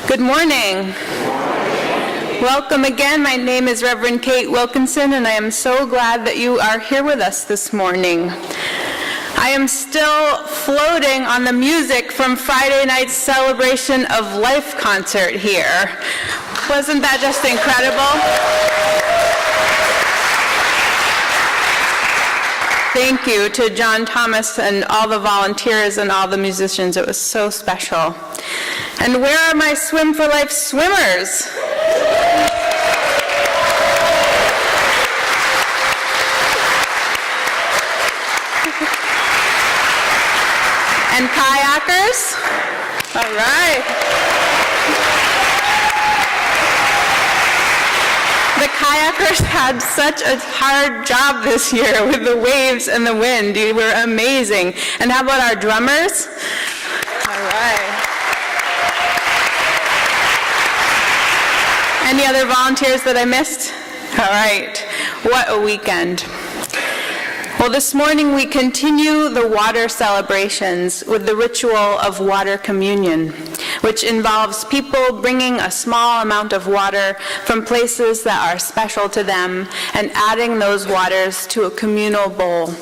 Good morning. Welcome again. My name is Reverend Kate Wilkinson, and I am so glad that you are here with us this morning. I am still floating on the music from Friday night's Celebration of Life concert here. Wasn't that just incredible? Thank you to John Thomas and all the volunteers and all the musicians. It was so special. And where are my Swim for Life swimmers? And kayakers? All right. The kayakers had such a hard job this year with the waves and the wind. You were amazing. And how about our drummers? All right. Any other volunteers that I missed? All right. What a weekend. Well, this morning we continue the water celebrations with the ritual of water communion, which involves people bringing a small amount of water from places that are special to them and adding those waters to a communal bowl.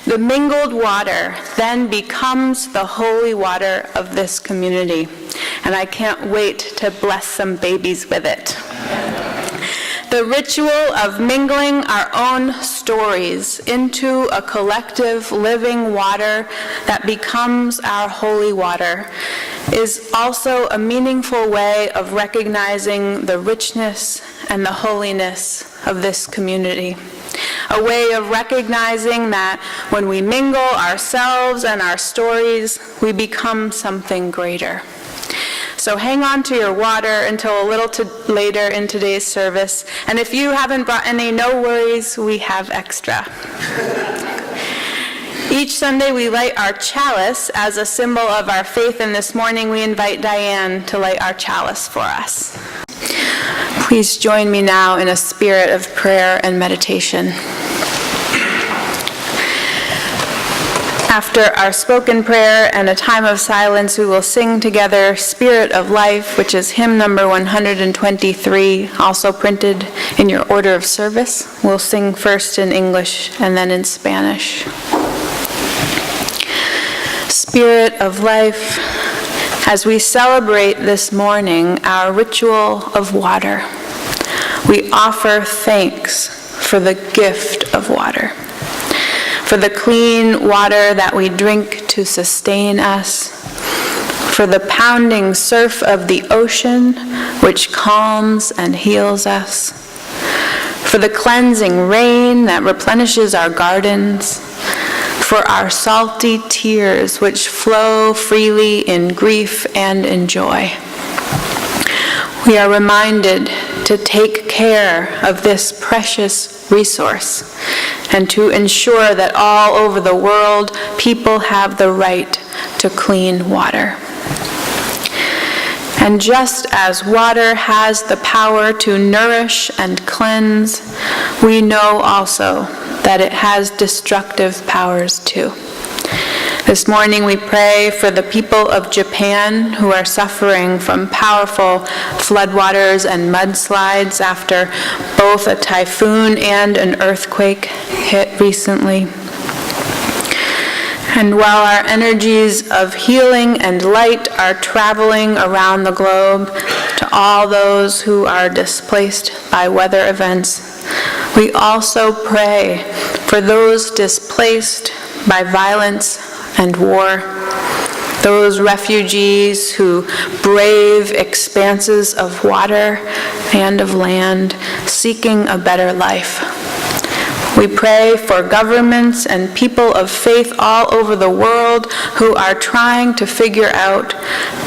The mingled water then becomes the holy water of this community, and I can't wait to bless some babies with it. The ritual of mingling our own stories into a collective living water that becomes our holy water is also a meaningful way of recognizing the richness and the holiness of this community. A way of recognizing that when we mingle ourselves and our stories, we become something greater. So hang on to your water until a little later in today's service. And if you haven't brought any, no worries, we have extra. Each Sunday we light our chalice as a symbol of our faith, and this morning we invite Diane to light our chalice for us. Please join me now in a spirit of prayer and meditation. After our spoken prayer and a time of silence, we will sing together Spirit of Life, which is hymn number 123, also printed in your order of service. We'll sing first in English and then in Spanish. Spirit of Life, as we celebrate this morning our ritual of water, we offer thanks for the gift of water, for the clean water that we drink to sustain us, for the pounding surf of the ocean which calms and heals us, for the cleansing rain that replenishes our gardens, for our salty tears which flow freely in grief and in joy. We are reminded to take care of this precious resource and to ensure that all over the world people have the right to clean water. And just as water has the power to nourish and cleanse, we know also that it has destructive powers too. This morning we pray for the people of Japan who are suffering from powerful floodwaters and mudslides after both a typhoon and an earthquake hit recently. And while our energies of healing and light are traveling around the globe to all those who are displaced by weather events, we also pray for those displaced by violence and war, those refugees who brave expanses of water and of land, seeking a better life. We pray for governments and people of faith all over the world who are trying to figure out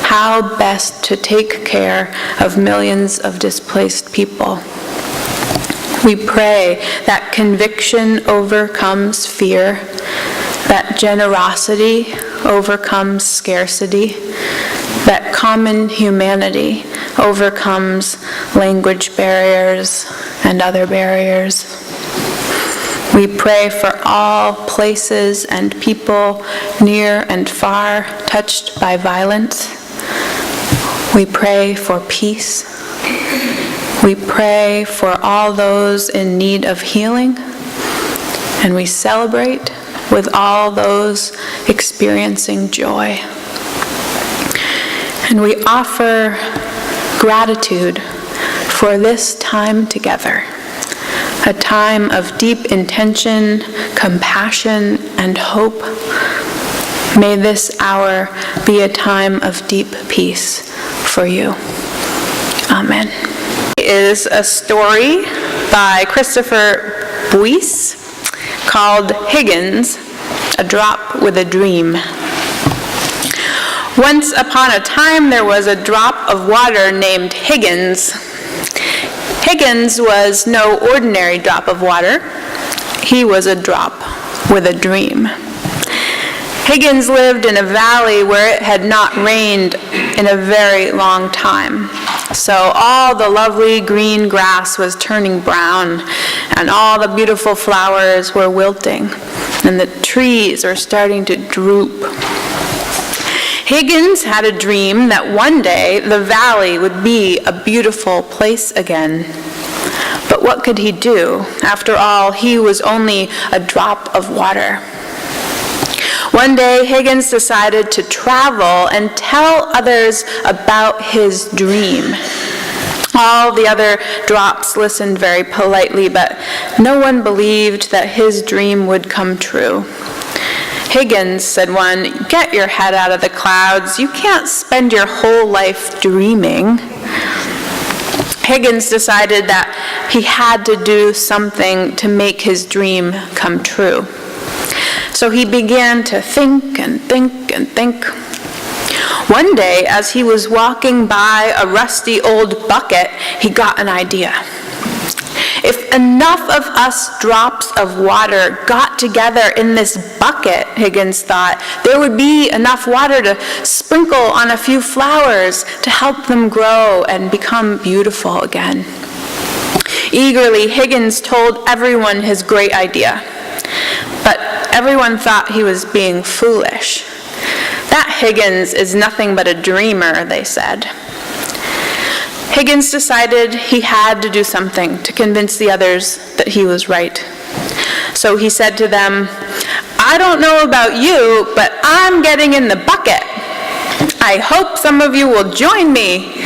how best to take care of millions of displaced people. We pray that conviction overcomes fear, that generosity overcomes scarcity, that common humanity overcomes language barriers and other barriers. We pray for all places and people near and far touched by violence. We pray for peace. We pray for all those in need of healing. And we celebrate with all those experiencing joy. And we offer gratitude for this time together, a time of deep intention, compassion, and hope. May this hour be a time of deep peace for you. Amen. It is a story by Christopher Buisse called Higgins, A Drop with a Dream. Once upon a time, there was a drop of water named Higgins. Higgins was no ordinary drop of water. He was a drop with a dream. Higgins lived in a valley where it had not rained in a very long time. So all the lovely green grass was turning brown, and all the beautiful flowers were wilting, and the trees were starting to droop. Higgins had a dream that one day the valley would be a beautiful place again. But what could he do? After all, he was only a drop of water. One day, Higgins decided to travel and tell others about his dream. All the other drops listened very politely, but no one believed that his dream would come true. Higgins, said one, "Get your head out of the clouds. You can't spend your whole life dreaming." Higgins decided that he had to do something to make his dream come true. So he began to think and think and think. One day, as he was walking by a rusty old bucket, he got an idea. If enough of us drops of water got together in this bucket, Higgins thought, there would be enough water to sprinkle on a few flowers to help them grow and become beautiful again. Eagerly, Higgins told everyone his great idea. But everyone thought he was being foolish. That Higgins is nothing but a dreamer, they said. Higgins decided he had to do something to convince the others that he was right. So he said to them, "I don't know about you, but I'm getting in the bucket. I hope some of you will join me.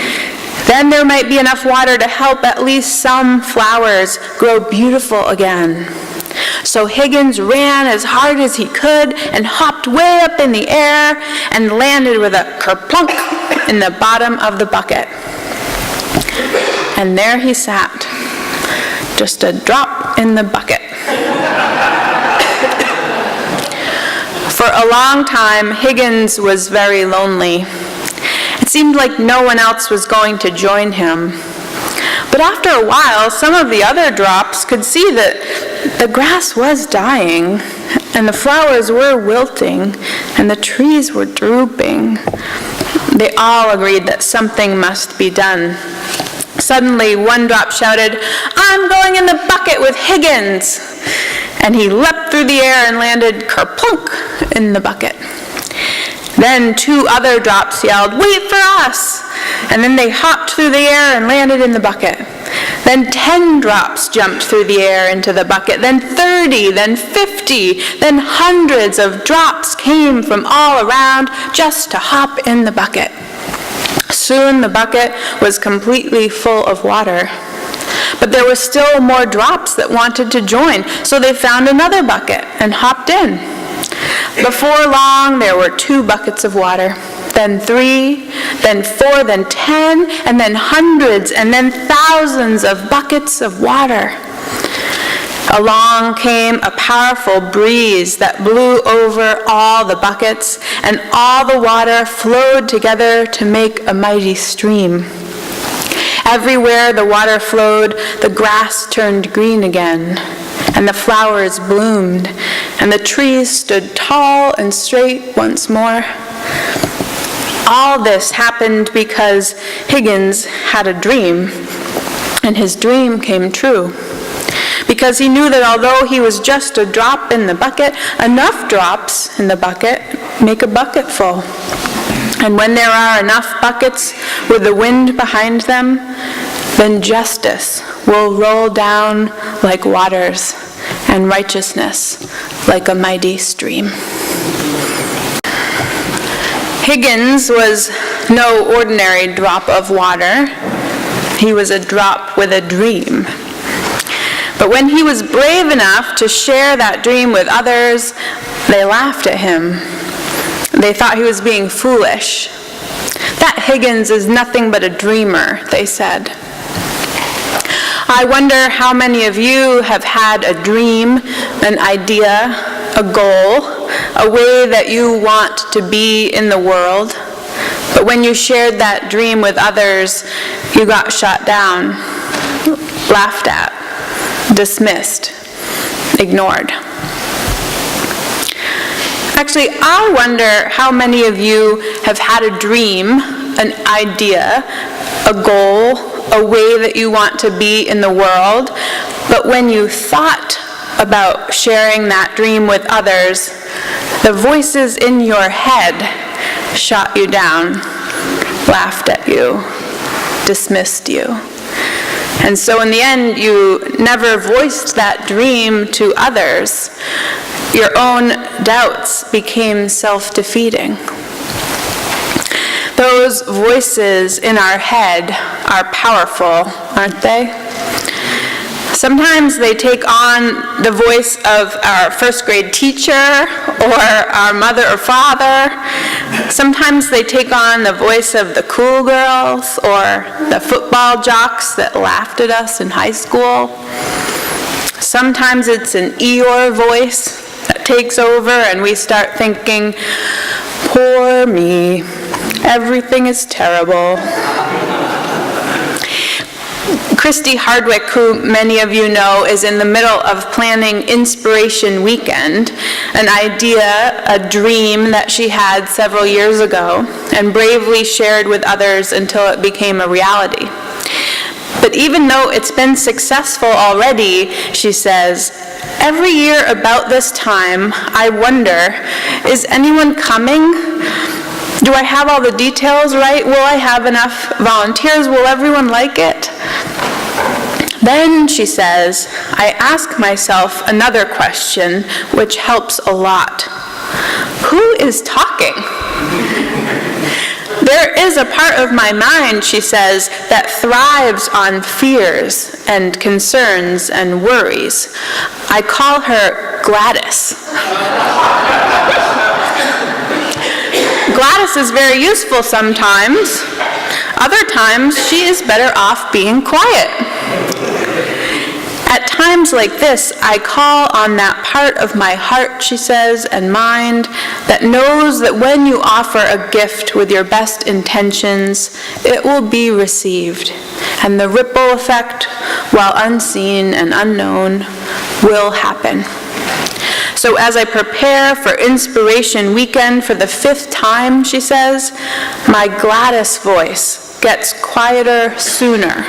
Then there might be enough water to help at least some flowers grow beautiful again." So Higgins ran as hard as he could and hopped way up in the air and landed with a kerplunk in the bottom of the bucket. And there he sat, just a drop in the bucket. For a long time, Higgins was very lonely. It seemed like no one else was going to join him. But after a while, some of the other drops could see that the grass was dying, and the flowers were wilting, and the trees were drooping. They all agreed that something must be done. Suddenly, one drop shouted, "I'm going in the bucket with Higgins!" And he leapt through the air and landed kerplunk in the bucket. Then two other drops yelled, "Wait for us!" And then they hopped through the air and landed in the bucket. Then 10 drops jumped through the air into the bucket. Then 30, then 50, then hundreds of drops came from all around just to hop in the bucket. Soon the bucket was completely full of water. But there were still more drops that wanted to join, so they found another bucket and hopped in. Before long, there were 2 buckets of water, then 3, then 4, then 10, and then hundreds, and then thousands of buckets of water. Along came a powerful breeze that blew over all the buckets, and all the water flowed together to make a mighty stream. Everywhere the water flowed, the grass turned green again, and the flowers bloomed, and the trees stood tall and straight once more. All this happened because Higgins had a dream, and his dream came true. Because he knew that although he was just a drop in the bucket, enough drops in the bucket make a bucket full. And when there are enough buckets with the wind behind them, then justice will roll down like waters, and righteousness like a mighty stream. Higgins was no ordinary drop of water. He was a drop with a dream. But when he was brave enough to share that dream with others, they laughed at him. They thought he was being foolish. That Higgins is nothing but a dreamer, they said. I wonder how many of you have had a dream, an idea, a goal, a way that you want to be in the world. But when you shared that dream with others, you got shot down, laughed at, dismissed, ignored. Actually, I wonder how many of you have had a dream, an idea, a goal, a way that you want to be in the world, but when you thought about sharing that dream with others, the voices in your head shot you down, laughed at you, dismissed you. And so in the end, you never voiced that dream to others. Your own doubts became self-defeating. Those voices in our head are powerful, aren't they? Sometimes they take on the voice of our first grade teacher or our mother or father. Sometimes they take on the voice of the cool girls or the football jocks that laughed at us in high school. Sometimes it's an Eeyore voice that takes over and we start thinking, poor me, everything is terrible. Christy Hardwick, who many of you know, is in the middle of planning Inspiration Weekend, an idea, a dream that she had several years ago and bravely shared with others until it became a reality. But even though it's been successful already, she says, every year about this time, I wonder, is anyone coming? Do I have all the details right? Will I have enough volunteers? Will everyone like it? Then, she says, I ask myself another question, which helps a lot. Who is talking? There is a part of my mind, she says, that thrives on fears and concerns and worries. I call her Gladys. Gladys is very useful sometimes. Other times, she is better off being quiet. At times like this, I call on that part of my heart, she says, and mind that knows that when you offer a gift with your best intentions, it will be received, and the ripple effect, while unseen and unknown, will happen. So as I prepare for Inspiration Weekend for the 5th time, she says, my Gladys voice gets quieter sooner,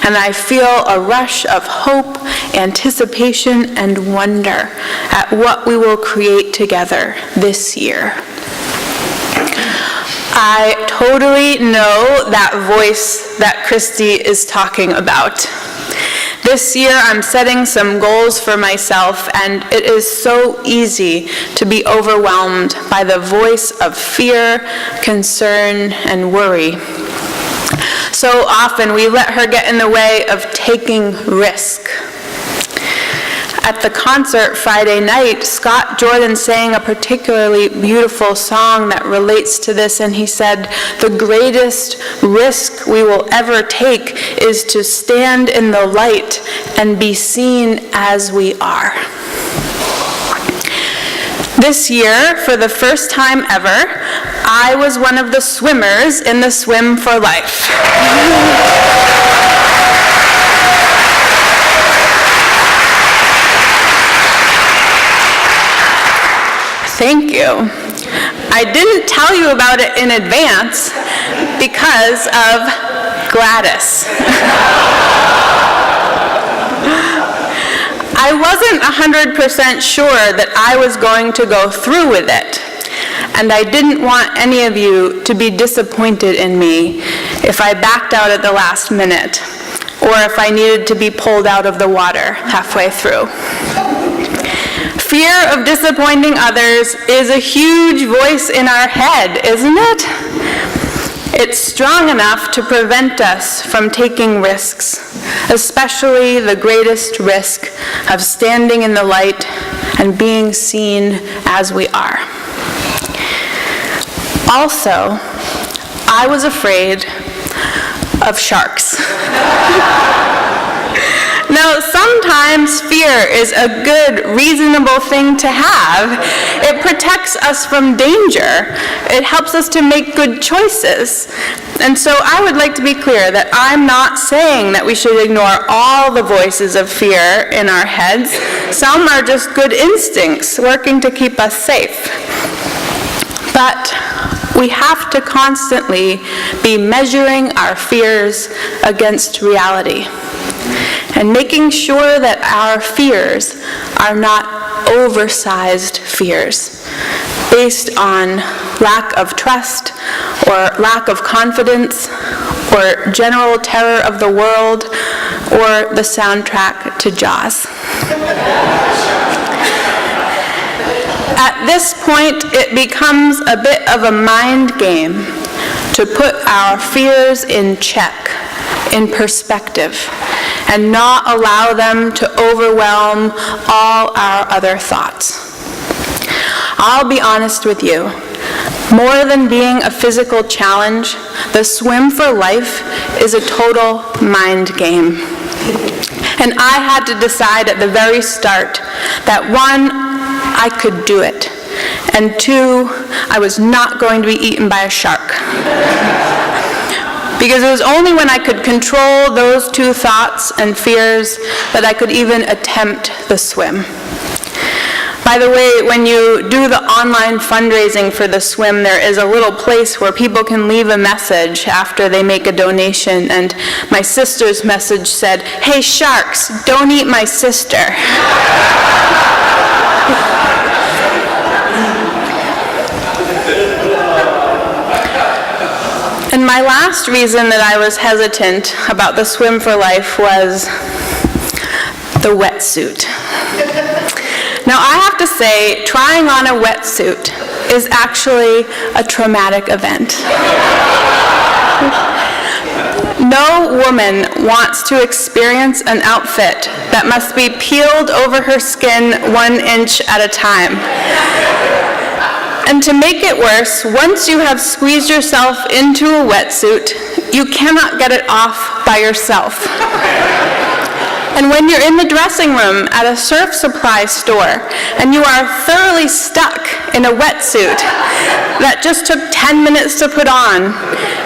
and I feel a rush of hope, anticipation, and wonder at what we will create together this year. I totally know that voice that Christy is talking about. This year I'm setting some goals for myself, and it is so easy to be overwhelmed by the voice of fear, concern, and worry. So often we let her get in the way of taking risk. At the concert Friday night, Scott Jordan sang a particularly beautiful song that relates to this, and he said, the greatest risk we will ever take is to stand in the light and be seen as we are. This year, for the first time ever, I was one of the swimmers in the Swim for Life. Thank you. I didn't tell you about it in advance because of Gladys. I wasn't 100% sure that I was going to go through with it. and I didn't want any of you to be disappointed in me if I backed out at the last minute, or if I needed to be pulled out of the water halfway through. Fear of disappointing others is a huge voice in our head, isn't it? It's strong enough to prevent us from taking risks, especially the greatest risk of standing in the light and being seen as we are. Also, I was afraid of sharks. Now, sometimes fear is a good, reasonable thing to have. It protects us from danger. It helps us to make good choices. And so I would like to be clear that I'm not saying that we should ignore all the voices of fear in our heads. Some are just good instincts working to keep us safe. But we have to constantly be measuring our fears against reality and making sure that our fears are not oversized fears based on lack of trust or lack of confidence or general terror of the world or the soundtrack to Jaws. At this point, it becomes a bit of a mind game to put our fears in check, in perspective, and not allow them to overwhelm all our other thoughts. I'll be honest with you. More than being a physical challenge, the swim for life is a total mind game. And I had to decide at the very start that one, I could do it, and two, I was not going to be eaten by a shark. Because it was only when I could control those two thoughts and fears that I could even attempt the swim. By the way, when you do the online fundraising for the swim, there is a little place where people can leave a message after they make a donation, and my sister's message said, "Hey sharks, don't eat my sister." And my last reason that I was hesitant about the swim for life was the wetsuit. Now, I have to say, trying on a wetsuit is actually a traumatic event. No woman wants to experience an outfit that must be peeled over her skin 1 inch at a time. And to make it worse, once you have squeezed yourself into a wetsuit, you cannot get it off by yourself. And when you're in the dressing room at a surf supply store and you are thoroughly stuck in a wetsuit that just took 10 minutes to put on,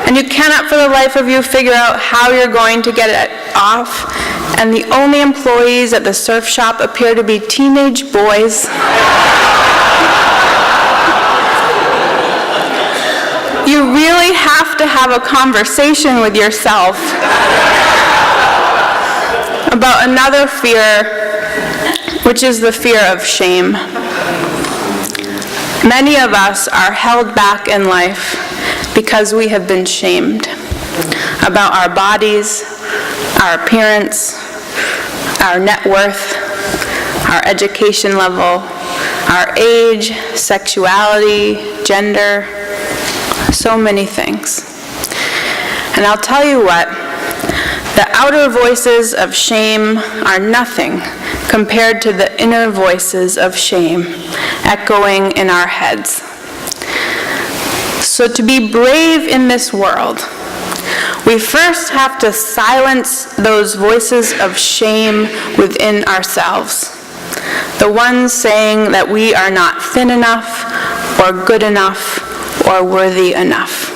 and you cannot for the life of you figure out how you're going to get it off, and the only employees at the surf shop appear to be teenage boys, you really have to have a conversation with yourself about another fear, which is the fear of shame. Many of us are held back in life because we have been shamed about our bodies, our appearance, our net worth, our education level, our age, sexuality, gender, so many things. And I'll tell you what, the outer voices of shame are nothing compared to the inner voices of shame echoing in our heads. So to be brave in this world, we first have to silence those voices of shame within ourselves. The ones saying that we are not thin enough, or good enough, or worthy enough.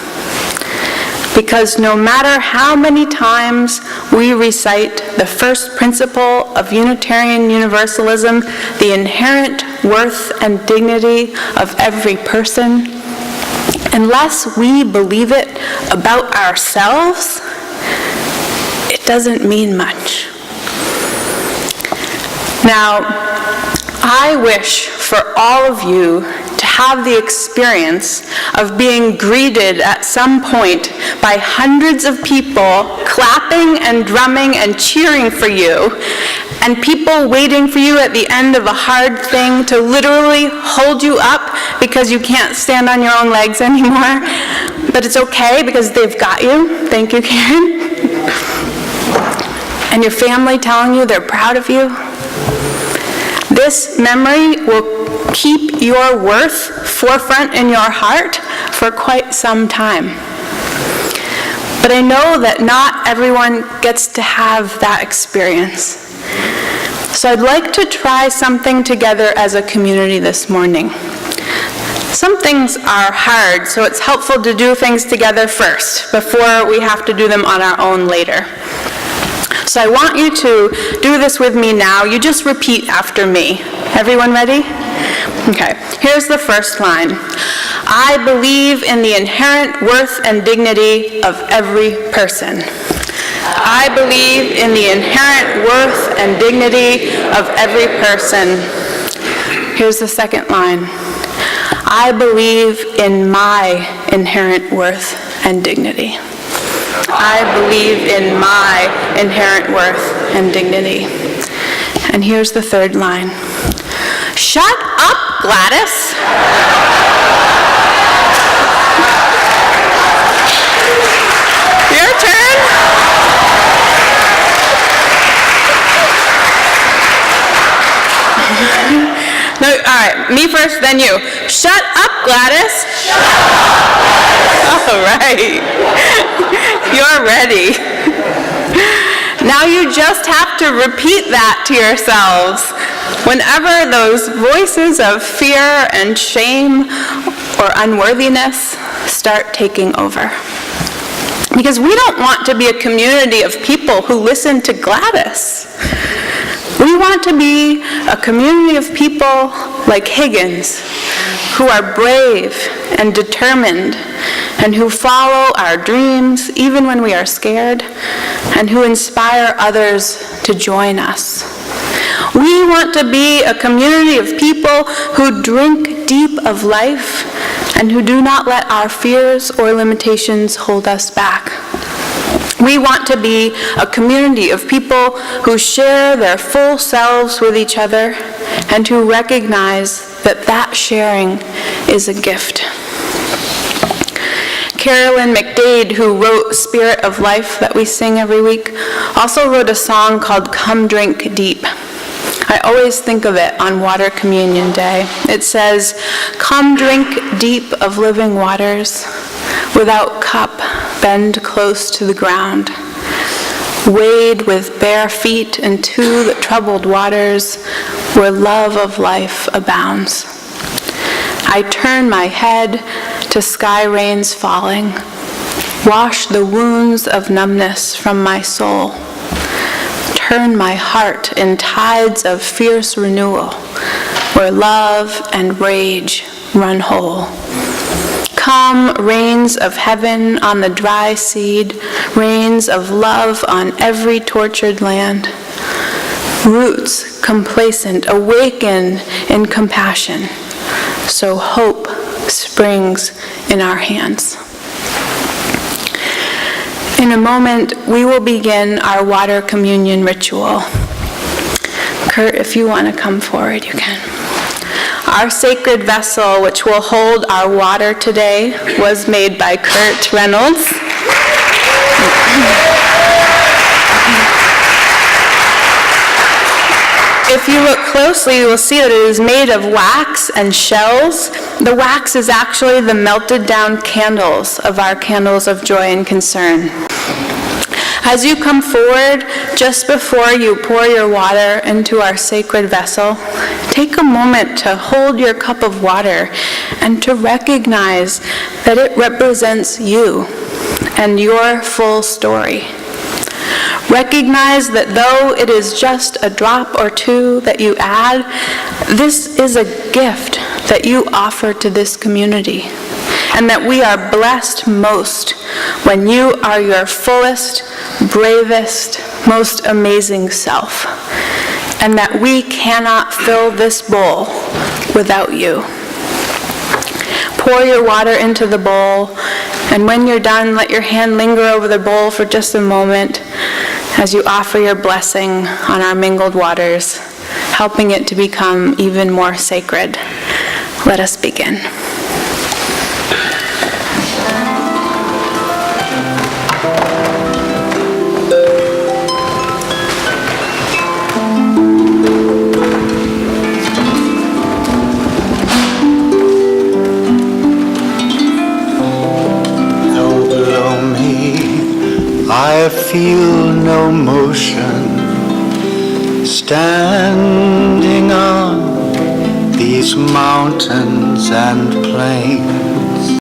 Because no matter how many times we recite the first principle of Unitarian Universalism, the inherent worth and dignity of every person, unless we believe it about ourselves, it doesn't mean much. Now, I wish for all of you to have the experience of being greeted at some point by hundreds of people clapping and drumming and cheering for you, and people waiting for you at the end of a hard thing to literally hold you up because you can't stand on your own legs anymore, but it's okay because they've got you. Thank you, Karen. And your family telling you they're proud of you. This memory will keep your worth forefront in your heart for quite some time. But I know that not everyone gets to have that experience. So I'd like to try something together as a community this morning. Some things are hard, so it's helpful to do things together first before we have to do them on our own later. So I want you to do this with me now. You just repeat after me. Everyone ready? Okay, here's the first line. I believe in the inherent worth and dignity of every person. I believe in the inherent worth and dignity of every person. Here's the second line. I believe in my inherent worth and dignity. I believe in my inherent worth and dignity. And here's the third line. Shut up, Gladys. Your turn. No, all right, me first, then you. Shut up, Gladys. Shut up, Gladys. All right. You're ready. Now you just have to repeat that to yourselves whenever those voices of fear and shame or unworthiness start taking over. Because we don't want to be a community of people who listen to Gladys. We want to be a community of people like Higgins, who are brave and determined, and who follow our dreams even when we are scared, and who inspire others to join us. We want to be a community of people who drink deep of life and who do not let our fears or limitations hold us back. We want to be a community of people who share their full selves with each other and who recognize that that sharing is a gift. Carolyn McDade, who wrote Spirit of Life that we sing every week, also wrote a song called Come Drink Deep. I always think of it on Water Communion Day. It says, come drink deep of living waters, without cup, bend close to the ground. Wade with bare feet into the troubled waters, where love of life abounds. I turn my head to sky rains falling, wash the wounds of numbness from my soul. Turn my heart in tides of fierce renewal, where love and rage run whole. Come, rains of heaven on the dry seed, rains of love on every tortured land. Roots complacent, awaken in compassion, so hope springs in our hands. In a moment, we will begin our water communion ritual. Kurt, if you want to come forward, you can. Our sacred vessel, which will hold our water today, was made by Kurt Reynolds. If you look closely, you will see that it is made of wax and shells. The wax is actually the melted down candles of our candles of joy and concern. As you come forward, just before you pour your water into our sacred vessel, take a moment to hold your cup of water and to recognize that it represents you and your full story. Recognize that though it is just a drop or two that you add, this is a gift that you offer to this community, and that we are blessed most when you are your fullest, bravest, most amazing self, and that we cannot fill this bowl without you. Pour your water into the bowl, and when you're done, let your hand linger over the bowl for just a moment as you offer your blessing on our mingled waters, helping it to become even more sacred. Let us begin. I feel no motion, standing on these mountains and plains.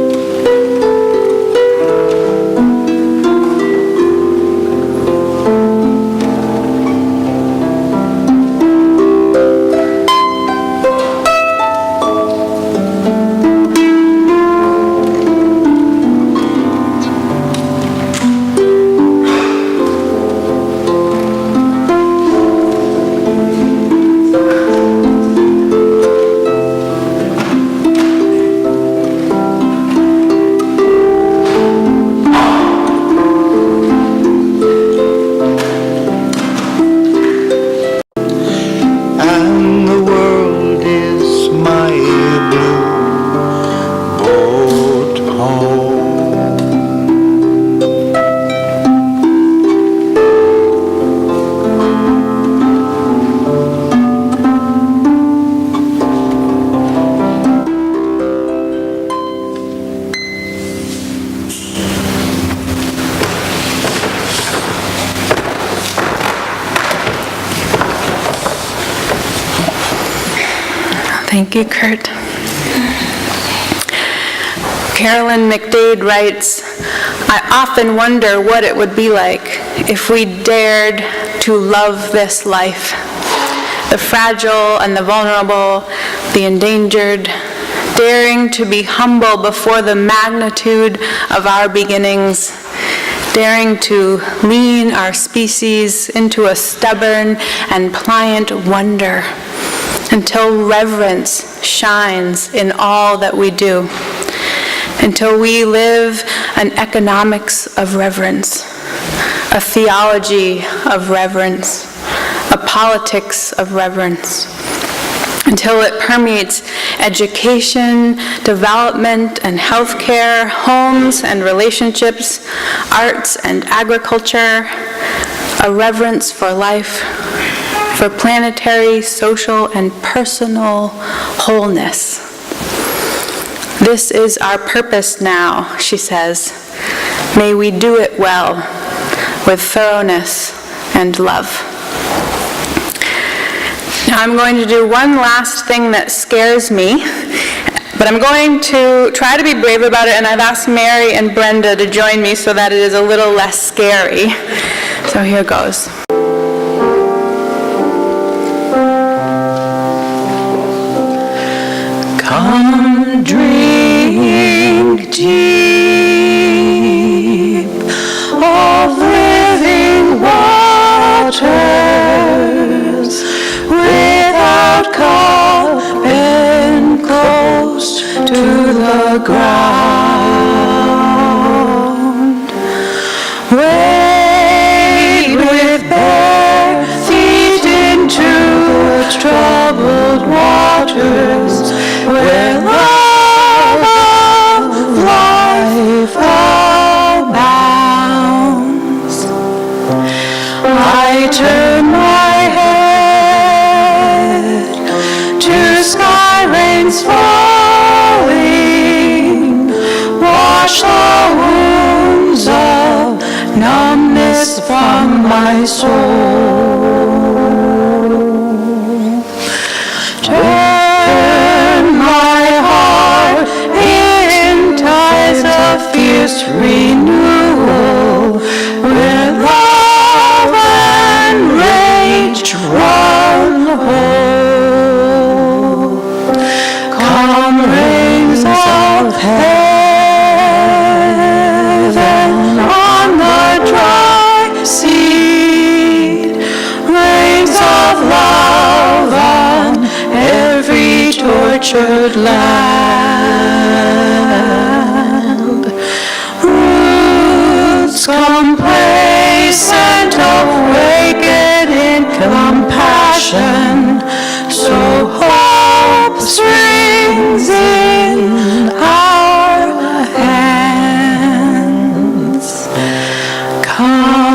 Thank you, Kurt. Carolyn McDade writes, I often wonder what it would be like if we dared to love this life, the fragile and the vulnerable, the endangered, daring to be humble before the magnitude of our beginnings, daring to lean our species into a stubborn and pliant wonder, until reverence shines in all that we do, until we live an economics of reverence, a theology of reverence, a politics of reverence, until it permeates education, development and healthcare, homes and relationships, arts and agriculture, a reverence for life, for planetary, social, and personal wholeness. This is our purpose now, she says. May we do it well, with thoroughness and love. Now I'm going to do one last thing that scares me, but I'm going to try to be brave about it, and I've asked Mary and Brenda to join me so that it is a little less scary. So here goes. Come drink deep of living waters, without cup and close to the ground. Wade with bare feet into the troubled waters, where love of life abounds. I turn my head to sky rains falling, wash the wounds of numbness from my soul. Fierce renewal, where love and rage run whole. Come rains of heaven on the dry seed, rains of love on every tortured land. passion, so hope springs in our hands. Come